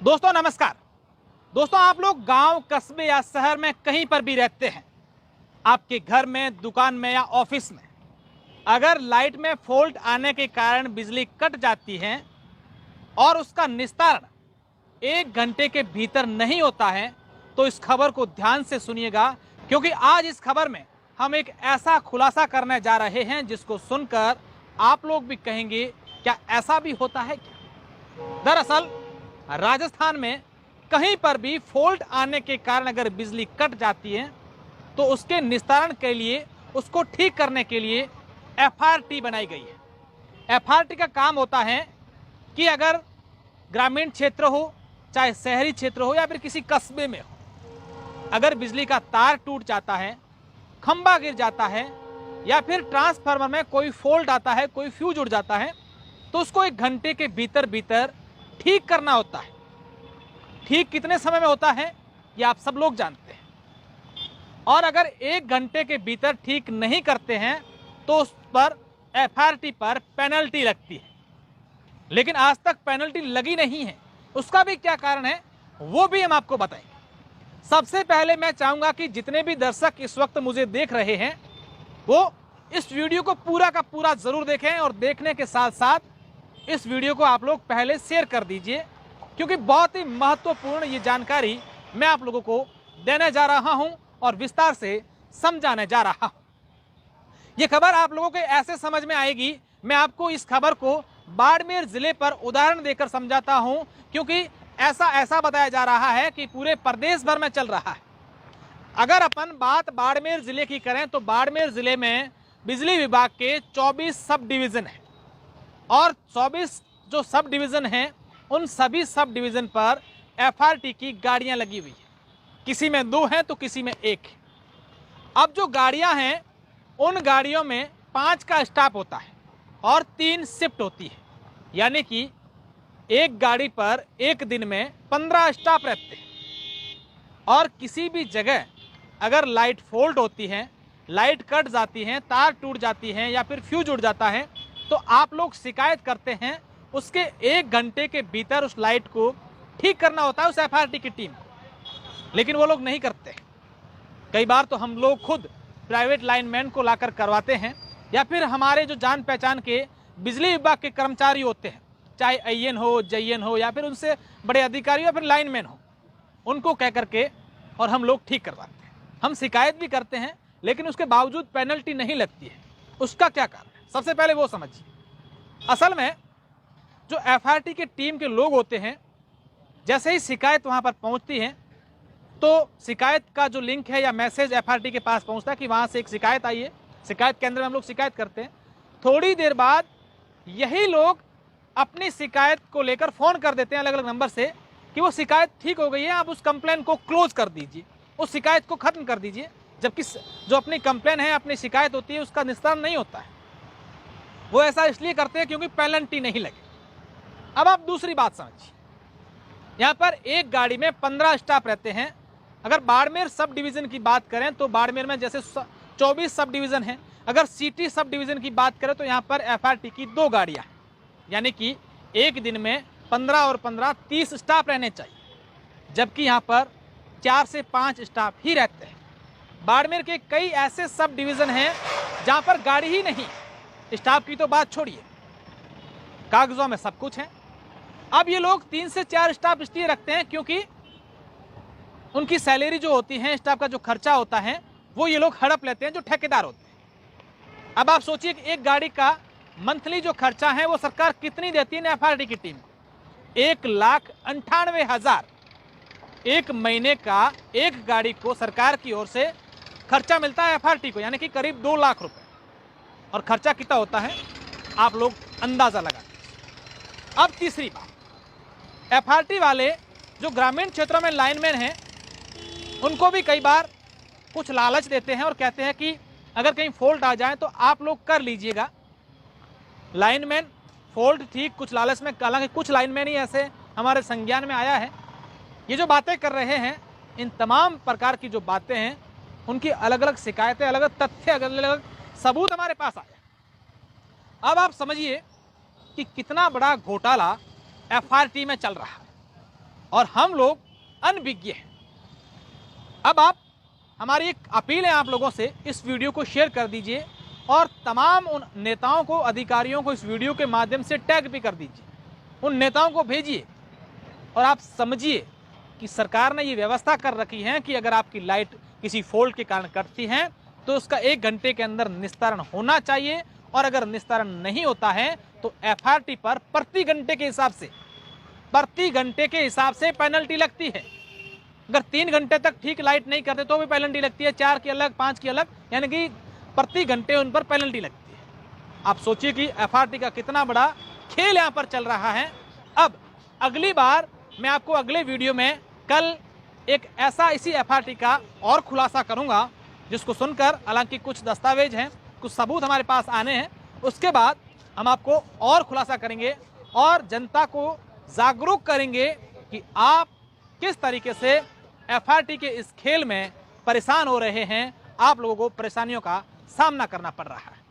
दोस्तों नमस्कार। दोस्तों आप लोग गांव, कस्बे या शहर में कहीं पर भी रहते हैं, आपके घर में, दुकान में या ऑफिस में अगर लाइट में फॉल्ट आने के कारण बिजली कट जाती है और उसका निस्तारण 1 घंटे के भीतर नहीं होता है तो इस खबर को ध्यान से सुनिएगा, क्योंकि आज इस खबर में हम एक ऐसा खुलासा करने जा रहे हैं जिसको सुनकर आप लोग भी कहेंगे क्या ऐसा भी होता है क्या। दरअसल राजस्थान में कहीं पर भी फॉल्ट आने के कारण अगर बिजली कट जाती है तो उसके निस्तारण के लिए, उसको ठीक करने के लिए एफआरटी बनाई गई है। एफआरटी का काम होता है कि अगर ग्रामीण क्षेत्र हो, चाहे शहरी क्षेत्र हो या फिर किसी कस्बे में हो, अगर बिजली का तार टूट जाता है, खंभा गिर जाता है या फिर ट्रांसफार्मर में कोई फॉल्ट आता है, कोई फ्यूज उड़ जाता है, तो उसको 1 घंटे के भीतर भीतर ठीक करना होता है। ठीक कितने समय में होता है ये आप सब लोग जानते हैं, और अगर 1 घंटे के भीतर ठीक नहीं करते हैं तो उस पर एफआरटी पर पेनल्टी लगती है। लेकिन आज तक पेनल्टी लगी नहीं है, उसका भी क्या कारण है वो भी हम आपको बताएंगे। सबसे पहले मैं चाहूंगा कि जितने भी दर्शक इस वक्त मुझे देख रहे हैं वो इस वीडियो को पूरा का पूरा जरूर देखें, और देखने के साथ साथ इस वीडियो को आप लोग पहले शेयर कर दीजिए, क्योंकि बहुत ही महत्वपूर्ण ये जानकारी मैं आप लोगों को देने जा रहा हूं और विस्तार से समझाने जा रहा हूं। ये खबर आप लोगों के ऐसे समझ में आएगी, मैं आपको इस खबर को बाड़मेर जिले पर उदाहरण देकर समझाता हूं, क्योंकि ऐसा बताया जा रहा है कि पूरे प्रदेश भर में चल रहा है। अगर अपन बात बाड़मेर जिले की करें तो बाड़मेर जिले में बिजली विभाग के 24 सब डिवीजन है, और 24 जो सब डिवीजन हैं उन सभी सब डिवीजन पर एफआरटी की गाड़ियां लगी हुई है। किसी में 2 हैं तो किसी में 1 है। अब जो गाड़ियां हैं उन गाड़ियों में 5 का स्टाफ होता है और 3 शिफ्ट होती है, यानी कि एक गाड़ी पर एक दिन में 15 स्टाफ रहते हैं। और किसी भी जगह अगर लाइट फॉल्ट होती है, लाइट कट जाती है, तार टूट जाती है या फिर फ्यूज उड़ जाता है तो आप लोग शिकायत करते हैं, उसके 1 घंटे के भीतर उस लाइट को ठीक करना होता है उस एफआरटी की टीम को। लेकिन वो लोग नहीं करते। कई बार तो हम लोग खुद प्राइवेट लाइनमैन को लाकर करवाते हैं, या फिर हमारे जो जान पहचान के बिजली विभाग के कर्मचारी होते हैं, चाहे आईएन हो, जेईएन हो या फिर उनसे बड़े अधिकारी या फिर लाइनमैन हो, उनको कह करके और हम लोग ठीक करवाते हैं। हम शिकायत भी करते हैं लेकिन उसके बावजूद पेनल्टी नहीं लगती है। उसका क्या कारण है, सबसे पहले वो समझिए। असल में जो एफआरटी की टीम के लोग होते हैं, जैसे ही शिकायत वहां पर पहुंचती है तो शिकायत का जो लिंक है या मैसेज एफआरटी के पास पहुंचता है कि वहां से एक शिकायत आई है, शिकायत केंद्र में हम लोग शिकायत करते हैं। थोड़ी देर बाद यही लोग अपनी शिकायत को लेकर फोन कर देते हैं अलग अलग नंबर से कि वो शिकायत ठीक हो गई है, आप उस कंप्लेन को क्लोज कर दीजिए, उस शिकायत को खत्म कर दीजिए। जबकि जो अपनी कंप्लेन है, अपनी शिकायत होती है, उसका निस्तारण नहीं होता है। वो ऐसा इसलिए करते हैं क्योंकि पेनल्टी नहीं लगे। अब आप दूसरी बात समझिए, यहाँ पर एक गाड़ी में 15 स्टाफ रहते हैं। अगर बाड़मेर सब डिवीजन की बात करें तो बाड़मेर में जैसे 24 सब डिवीजन है। अगर सिटी सब डिवीजन की बात करें तो यहाँ पर एफआरटी की 2 गाड़ियाँ, यानी कि एक दिन में 15 और 15 30 स्टाफ रहने चाहिए, जबकि यहाँ पर 4 से 5 स्टाफ ही रहते हैं। बाड़मेर के कई ऐसे सब डिवीजन हैं जहाँ पर गाड़ी ही नहीं, स्टाफ की तो बात छोड़िए, कागजों में सब कुछ है। अब ये लोग 3 से 4 स्टाफ इसलिए रखते हैं क्योंकि उनकी सैलरी जो होती है, स्टाफ का जो खर्चा होता है, वो ये लोग हड़प लेते हैं जो ठेकेदार होते हैं। अब आप सोचिए कि एक गाड़ी का मंथली जो खर्चा है वो सरकार कितनी देती है एफआरटी की टीम को, 1,98,000 एक महीने का एक गाड़ी को सरकार की ओर से खर्चा मिलता है एफआरटी को, यानी कि करीब 2 लाख रुपए। और खर्चा कितना होता है आप लोग अंदाजा लगा लीजिए। अब तीसरी बात, एफआरटी वाले जो ग्रामीण क्षेत्रों में लाइनमैन हैं उनको भी कई बार कुछ लालच देते हैं और कहते हैं कि अगर कहीं फॉल्ट आ जाए तो आप लोग कर लीजिएगा। लाइनमैन फॉल्ट ठीक कुछ लालच में, हालांकि कुछ लाइनमैन ही ऐसे हमारे संज्ञान में आया है। ये जो बातें कर रहे हैं, इन तमाम प्रकार की जो बातें हैं उनकी अलग अलग शिकायतें, अलग अलग तथ्य, अलग अलग सबूत हमारे पास आए। अब आप समझिए कि कितना बड़ा घोटाला एफआरटी में चल रहा है। और हम लोग अनभिज्ञ हैं। अब आप, हमारी एक अपील है आप लोगों से, इस वीडियो को शेयर कर दीजिए और तमाम उन नेताओं को, अधिकारियों को इस वीडियो के माध्यम से टैग भी कर दीजिए। उन नेताओं को भेजिए और आप समझिए कि सरकार ने ये व्यवस्था कर रखी है कि अगर आपकी लाइट किसी फॉल्ट के कारण कटती है तो उसका 1 घंटे के अंदर निस्तारण होना चाहिए, और अगर निस्तारण नहीं होता है तो FRT पर प्रति घंटे के हिसाब से पेनल्टी लगती है। अगर 3 घंटे तक ठीक लाइट नहीं करते तो भी पेनल्टी लगती है, 4 की अलग, 5 की अलग, यानी कि प्रति घंटे उन पर पेनल्टी लगती है। आप सोचिए कि FRT का कितना बड़ा खेल यहाँ पर चल रहा है। अब अगली बार मैं आपको अगले वीडियो में कल एक ऐसा इसी FRT का और खुलासा करूंगा, जिसको सुनकर, हालांकि कुछ दस्तावेज हैं, कुछ सबूत हमारे पास आने हैं, उसके बाद हम आपको और खुलासा करेंगे और जनता को जागरूक करेंगे कि आप किस तरीके से FRT के इस खेल में परेशान हो रहे हैं, आप लोगों को परेशानियों का सामना करना पड़ रहा है।